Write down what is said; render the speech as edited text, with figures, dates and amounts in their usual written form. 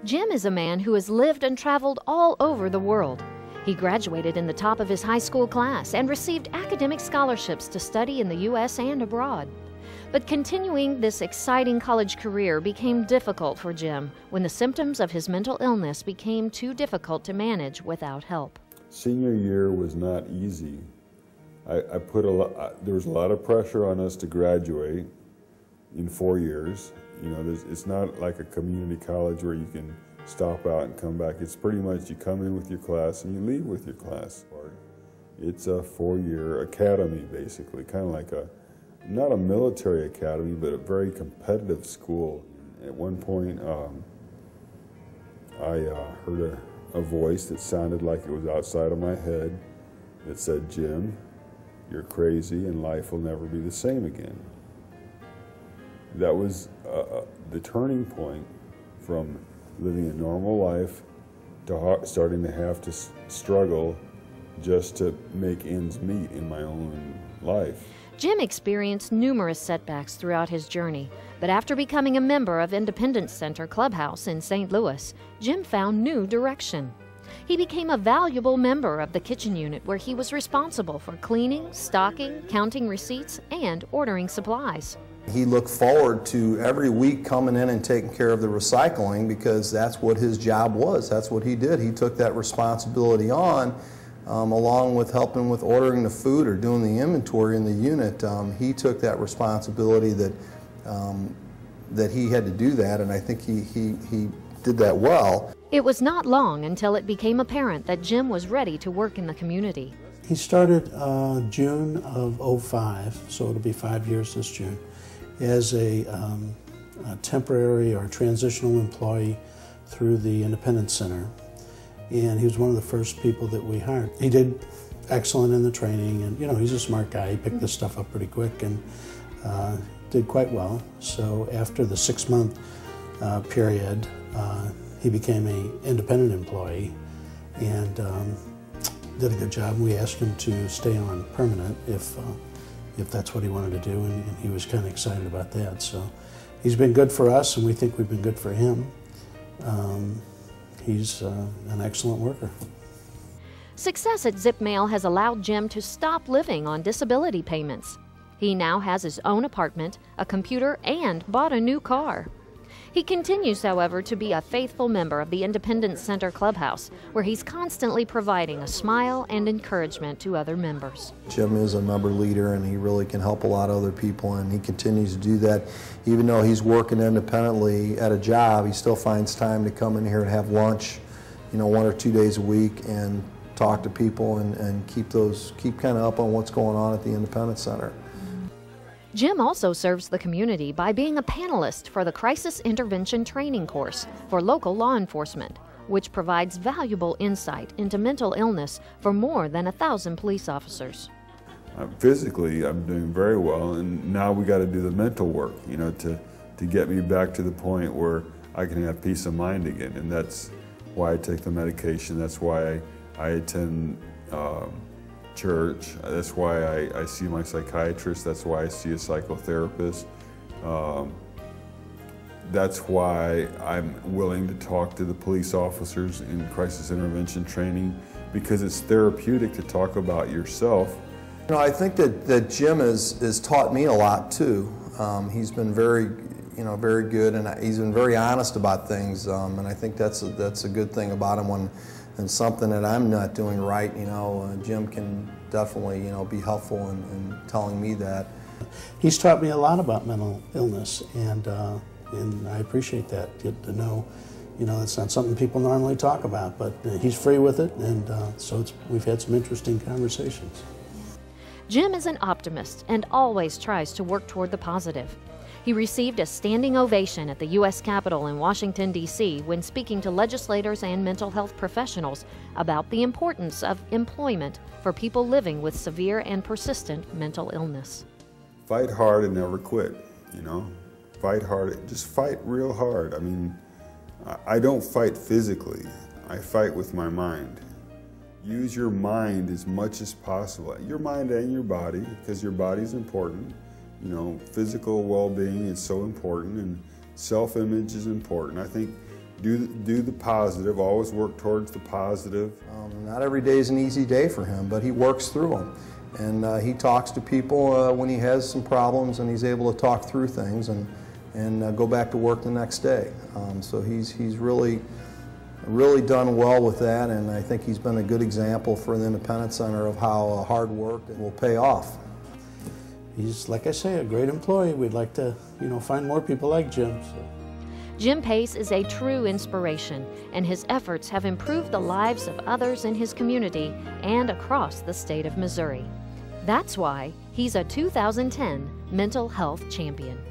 Jim is a man who has lived and traveled all over the world. He graduated in the top of his high school class and received academic scholarships to study in the U.S. and abroad. But continuing this exciting college career became difficult for Jim when the symptoms of his mental illness became too difficult to manage without help. Senior year was not easy. There was a lot of pressure on us to graduate in 4 years. You know, it's not like a community college where you can stop out and come back. It's pretty much you come in with your class and you leave with your class. It's a 4-year academy, basically, kind of like not a military academy, but a very competitive school. At one point, I heard a voice that sounded like it was outside of my head that said, "Jim, you're crazy and life will never be the same again." That was the turning point from living a normal life to starting to have to struggle just to make ends meet in my own life. Jim experienced numerous setbacks throughout his journey, but after becoming a member of Independence Center Clubhouse in St. Louis, Jim found new direction. He became a valuable member of the kitchen unit where he was responsible for cleaning, stocking, counting receipts, and ordering supplies. He looked forward to every week coming in and taking care of the recycling because that's what his job was. That's what he did. He took that responsibility on along with helping with ordering the food or doing the inventory in the unit. He took that responsibility that he had to do that, and I think he did that well. It was not long until it became apparent that Jim was ready to work in the community. He started June of '05, so it'll be 5 years this June, as a temporary or transitional employee through the Independence Center. And he was one of the first people that we hired. He did excellent in the training, and you know, he's a smart guy. He picked this stuff up pretty quick and did quite well. So after the 6-month period, he became an independent employee and did a good job. We asked him to stay on permanent if that's what he wanted to do, and he was kind of excited about that. So he's been good for us, and we think we've been good for him. He's an excellent worker. Success at Zip Mail has allowed Jim to stop living on disability payments. He now has his own apartment, a computer, and bought a new car. He continues, however, to be a faithful member of the Independence Center Clubhouse, where he's constantly providing a smile and encouragement to other members. Jim is a member leader, and he really can help a lot of other people, and he continues to do that. Even though he's working independently at a job, he still finds time to come in here and have lunch, you know, 1 or 2 days a week and talk to people and keep kind of up on what's going on at the Independence Center. Jim also serves the community by being a panelist for the Crisis Intervention Training course for local law enforcement, which provides valuable insight into mental illness for more than 1,000 police officers. Physically, I'm doing very well, and now we got to do the mental work, you know, to get me back to the point where I can have peace of mind again, and that's why I take the medication. That's why I attend church. That's why I see my psychiatrist. That's why I see a psychotherapist. That's why I'm willing to talk to the police officers in crisis intervention training, because it's therapeutic to talk about yourself. You know, I think that Jim has taught me a lot too. He's been very good, and he's been very honest about things. And I think that's a good thing about him. When something that I'm not doing right, you know, Jim can definitely, you know, be helpful in telling me that. He's taught me a lot about mental illness, and I appreciate that. Get to know, you know, it's not something people normally talk about, but he's free with it, and so we've had some interesting conversations. Jim is an optimist and always tries to work toward the positive. He received a standing ovation at the U.S. Capitol in Washington, D.C. when speaking to legislators and mental health professionals about the importance of employment for people living with severe and persistent mental illness. Fight hard and never quit, you know. Fight hard, just fight real hard. I mean, I don't fight physically, I fight with my mind. Use your mind as much as possible. Your mind and your body, because your body's important. You know, physical well-being is so important, and self-image is important. I think do the positive, always work towards the positive. Not every day is an easy day for him, but he works through them. And he talks to people when he has some problems, and he's able to talk through things and go back to work the next day. So he's really done well with that, and I think he's been a good example for the Independence Center of how hard work will pay off. He's, like I say, a great employee. We'd like to, find more people like Jim. So. Jim Pace is a true inspiration, and his efforts have improved the lives of others in his community and across the state of Missouri. That's why he's a 2010 Mental Health Champion.